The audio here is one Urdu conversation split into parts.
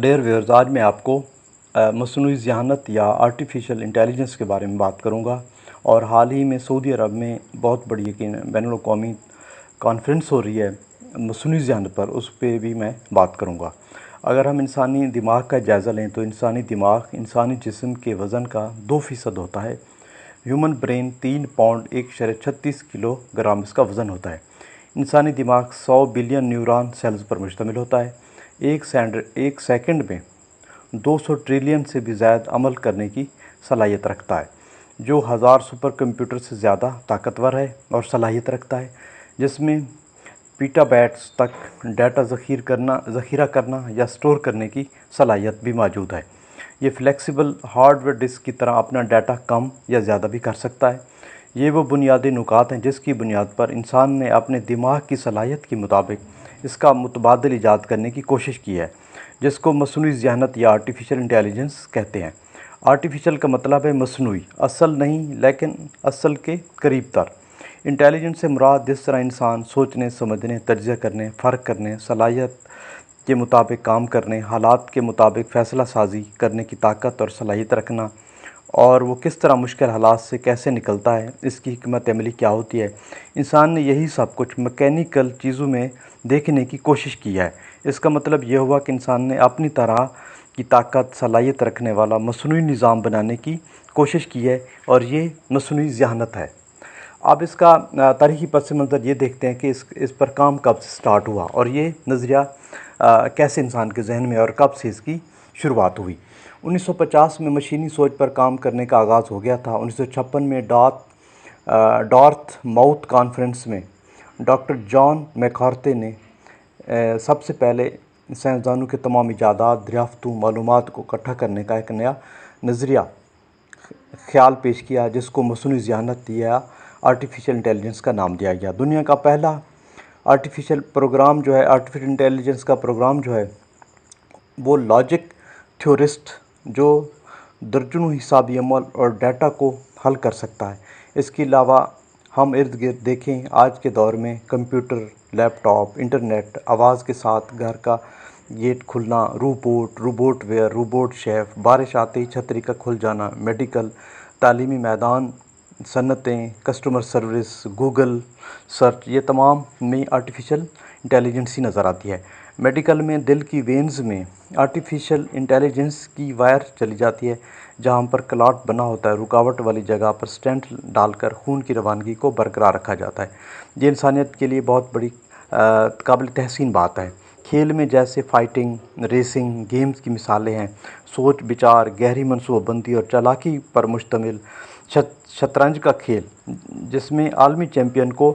ڈیئر ویئرز، آج میں آپ کو مصنوعی ذہانت یا آرٹیفیشل انٹیلیجنس کے بارے میں بات کروں گا، اور حال ہی میں سعودی عرب میں بہت بڑی بین الاقوامی کانفرنس ہو رہی ہے مصنوعی ذہانت پر، اس پہ بھی میں بات کروں گا۔ اگر ہم انسانی دماغ کا جائزہ لیں تو انسانی دماغ انسانی جسم کے وزن کا 2% ہوتا ہے۔ Human brain 3 pound 1.36 kilo gram اس کا وزن ہوتا ہے۔ انسانی دماغ 100 بلین نیورون سیلز پر مشتمل ہوتا ہے۔ ایک سیکنڈ میں 200 ٹریلین سے بھی زائد عمل کرنے کی صلاحیت رکھتا ہے، جو 1000 سپر کمپیوٹر سے زیادہ طاقتور ہے اور صلاحیت رکھتا ہے، جس میں پیٹا بائٹس تک ڈیٹا ذخیرہ کرنا یا سٹور کرنے کی صلاحیت بھی موجود ہے۔ یہ فلیکسیبل ہارڈ ویئر ڈسک کی طرح اپنا ڈیٹا کم یا زیادہ بھی کر سکتا ہے۔ یہ وہ بنیادی نکات ہیں جس کی بنیاد پر انسان نے اپنے دماغ کی صلاحیت کے مطابق اس کا متبادل ایجاد کرنے کی کوشش کی ہے، جس کو مصنوعی ذہانت یا آرٹیفیشل انٹیلیجنس کہتے ہیں۔ آرٹیفیشل کا مطلب ہے مصنوعی، اصل نہیں لیکن اصل کے قریب تر۔ انٹیلیجنس سے مراد جس طرح انسان سوچنے، سمجھنے، تجزیہ کرنے، فرق کرنے، صلاحیت کے مطابق کام کرنے، حالات کے مطابق فیصلہ سازی کرنے کی طاقت اور صلاحیت رکھنا، اور وہ کس طرح مشکل حالات سے کیسے نکلتا ہے، اس کی حکمت عملی کیا ہوتی ہے، انسان نے یہی سب کچھ میکینیکل چیزوں میں دیکھنے کی کوشش کی ہے۔ اس کا مطلب یہ ہوا کہ انسان نے اپنی طرح کی طاقت، صلاحیت رکھنے والا مصنوعی نظام بنانے کی کوشش کی ہے، اور یہ مصنوعی ذہانت ہے۔ اب اس کا تاریخی پس منظر یہ دیکھتے ہیں کہ اس پر کام کب سے سٹارٹ ہوا، اور یہ نظریہ کیسے انسان کے ذہن میں اور کب سے اس کی شروعات ہوئی۔ 1950 میں مشینی سوچ پر کام کرنے کا آغاز ہو گیا تھا۔ 1956 میں ڈارتھ ماؤتھ کانفرنس میں ڈاکٹر جان میکارتھے نے سب سے پہلے سائنسدانوں کے تمام ایجادات، دریافتوں، معلومات کو اکٹھا کرنے کا ایک نیا نظریہ خیال پیش کیا، جس کو مصنوعی ذہانت یا آرٹیفیشل انٹیلیجنس کا نام دیا گیا۔ دنیا کا پہلا آرٹیفیشل انٹیلیجنس کا پروگرام جو ہے وہ لاجک تھیورسٹ، جو درجنوں حسابی عمل اور ڈیٹا کو حل کر سکتا ہے۔ اس کے علاوہ ہم ارد گرد دیکھیں، آج کے دور میں کمپیوٹر، لیپ ٹاپ، انٹرنیٹ، آواز کے ساتھ گھر کا گیٹ کھلنا، روبوٹ ویئر، روبوٹ شیف، بارش آتے ہی چھتری کا کھل جانا، میڈیکل، تعلیمی میدان، صنعتیں، کسٹمر سروس، گوگل سرچ، یہ تمام میں آرٹیفیشل انٹیلیجنس ہی نظر آتی ہے۔ میڈیکل میں دل کی وینز میں آرٹیفیشل انٹیلیجنس کی وائر چلی جاتی ہے، جہاں پر کلاٹ بنا ہوتا ہے، رکاوٹ والی جگہ پر سٹینٹ ڈال کر خون کی روانگی کو برقرار رکھا جاتا ہے۔ یہ انسانیت کے لیے بہت بڑی قابل تحسین بات ہے۔ کھیل میں جیسے فائٹنگ، ریسنگ گیمز کی مثالیں ہیں۔ سوچ، بچار، گہری منصوبہ بندی اور چالاکی پر مشتمل شطرنج کا کھیل، جس میں عالمی چیمپئن کو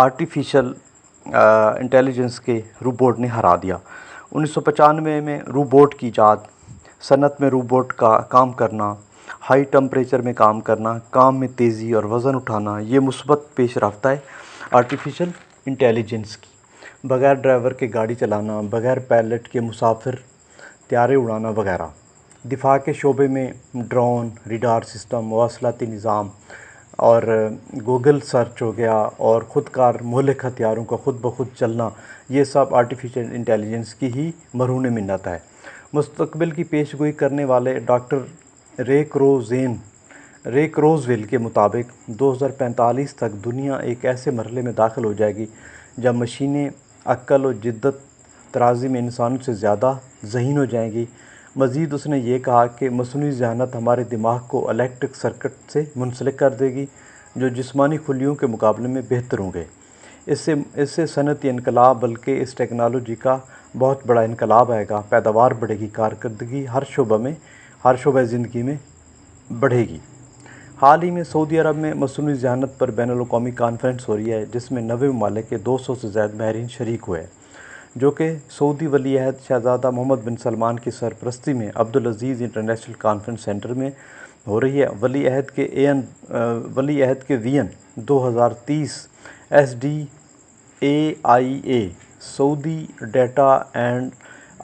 آرٹیفیشل انٹیلیجنس کے روبوٹ نے ہرا دیا۔ 1995 میں روبوٹ کی ایجاد، صنعت میں روبوٹ کا کام کرنا، ہائی ٹمپریچر میں کام کرنا، کام میں تیزی اور وزن اٹھانا، یہ مثبت پیش رفت ہے آرٹیفیشل انٹیلیجنس کی۔ بغیر ڈرائیور کے گاڑی چلانا، بغیر پائلٹ کے مسافر طیارے اڑانا وغیرہ۔ دفاع کے شعبے میں ڈرون، ریڈار سسٹم، مواصلاتی نظام اور گوگل سرچ ہو گیا، اور خود کار مہلک ہتھیاروں کا خود بخود چلنا، یہ سب آرٹیفیشل انٹیلیجنس کی ہی مرہون منت ہے۔ مستقبل کی پیش گوئی کرنے والے ڈاکٹر رے کروزویل کے مطابق 2045 تک دنیا ایک ایسے مرحلے میں داخل ہو جائے گی جب مشینیں عقل و جدت ترازی میں انسانوں سے زیادہ ذہین ہو جائیں گی۔ مزید اس نے یہ کہا کہ مصنوعی ذہانت ہمارے دماغ کو الیکٹرک سرکٹ سے منسلک کر دے گی، جو جسمانی خلیوں کے مقابلے میں بہتر ہوں گے۔ اس سے صنعتی انقلاب بلکہ اس ٹیکنالوجی کا بہت بڑا انقلاب آئے گا، پیداوار بڑھے گی، کارکردگی ہر شعبہ زندگی میں بڑھے گی۔ حال ہی میں سعودی عرب میں مصنوعی ذہانت پر بین الاقوامی کانفرنس ہو رہی ہے، جس میں 90 ممالک کے 200 سے زائد ماہرین شریک ہوئے ہیں، جو کہ سعودی ولی عہد شہزادہ محمد بن سلمان کی سرپرستی میں عبدالعزیز انٹرنیشنل کانفرنس سینٹر میں ہو رہی ہے۔ ولی عہد کے when 2030 SDAIA Saudi data and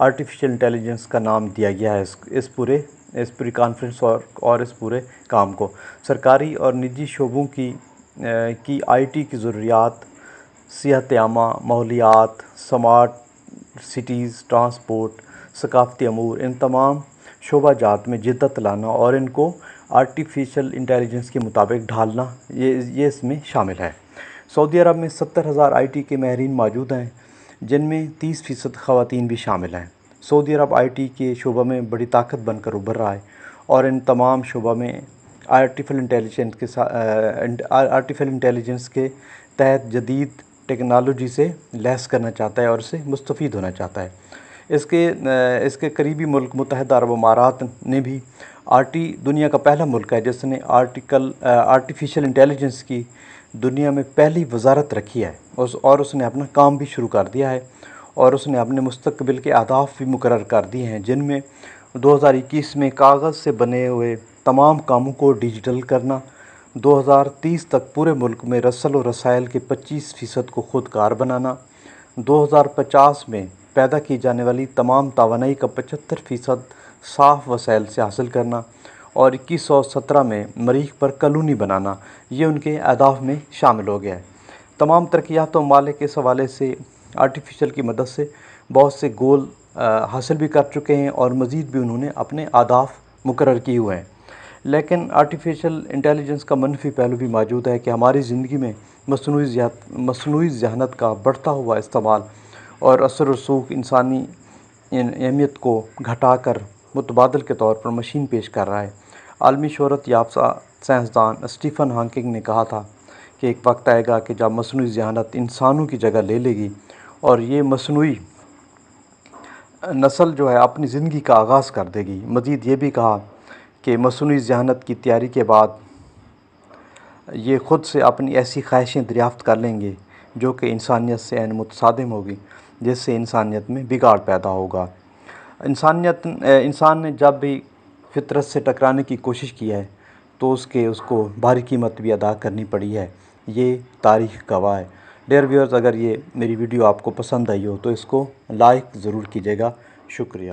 artificial intelligence کا نام دیا گیا ہے اس پوری کانفرنس اور اس پورے کام کو۔ سرکاری اور نجی شعبوں کی IT کی ضروریات، صحت عامہ، ماحولیات، سمارٹ سٹیز، ٹرانسپورٹ، ثقافتی امور، ان تمام شعبہ جات میں جدت لانا اور ان کو آرٹیفیشل انٹیلیجنس کے مطابق ڈھالنا، یہ اس میں شامل ہے۔ سعودی عرب میں 70,000 آئی ٹی کے ماہرین موجود ہیں، جن میں 30% خواتین بھی شامل ہیں۔ سعودی عرب آئی ٹی کے شعبہ میں بڑی طاقت بن کر ابھر رہا ہے اور ان تمام شعبہ میں آرٹیفیشل انٹیلیجنس کے تحت جدید ٹیکنالوجی سے لیس کرنا چاہتا ہے اور اس سے مستفید ہونا چاہتا ہے۔ اس کے قریبی ملک متحدہ عرب امارات نے بھی دنیا کا پہلا ملک ہے جس نے آرٹیفیشل انٹیلیجنس کی دنیا میں پہلی وزارت رکھی ہے، اور اس نے اپنا کام بھی شروع کر دیا ہے، اور اس نے اپنے مستقبل کے اہداف بھی مقرر کر دیے ہیں، جن میں 2021 میں کاغذ سے بنے ہوئے تمام کاموں کو ڈیجیٹل کرنا، 2030 تک پورے ملک میں رسل و رسائل کے 25% کو خود کار بنانا، 2050 میں پیدا کی جانے والی تمام توانائی کا 75% صاف وسائل سے حاصل کرنا، اور 2117 میں مریخ پر کالونی بنانا، یہ ان کے اہداف میں شامل ہو گیا ہے۔ تمام ترقی یافتہ ممالک اس حوالے سے آرٹیفیشل کی مدد سے بہت سے گول حاصل بھی کر چکے ہیں، اور مزید بھی انہوں نے اپنے اہداف مقرر کیے ہوئے ہیں۔ لیکن آرٹیفیشل انٹیلیجنس کا منفی پہلو بھی موجود ہے کہ ہماری زندگی میں مصنوعی ذہانت کا بڑھتا ہوا استعمال اور اثر و رسوخ انسانی اہمیت کو گھٹا کر متبادل کے طور پر مشین پیش کر رہا ہے۔ عالمی شہرت یافتہ سائنسدان اسٹیفن ہاکنگ نے کہا تھا کہ ایک وقت آئے گا کہ جب مصنوعی ذہانت انسانوں کی جگہ لے لے گی، اور یہ مصنوعی نسل جو ہے اپنی زندگی کا آغاز کر دے گی۔ مزید یہ بھی کہا کہ مصنوعی ذہانت کی تیاری کے بعد یہ خود سے اپنی ایسی خواہشیں دریافت کر لیں گے جو کہ انسانیت سے عین متصادم ہوگی، جس سے انسانیت میں بگاڑ پیدا ہوگا۔ انسان نے جب بھی فطرت سے ٹکرانے کی کوشش کی ہے تو اس کو بھاری قیمت بھی ادا کرنی پڑی ہے، یہ تاریخ گواہ ہے۔ ڈیئر ویورز، اگر یہ میری ویڈیو آپ کو پسند آئی ہو تو اس کو لائک ضرور کیجیے گا۔ شکریہ۔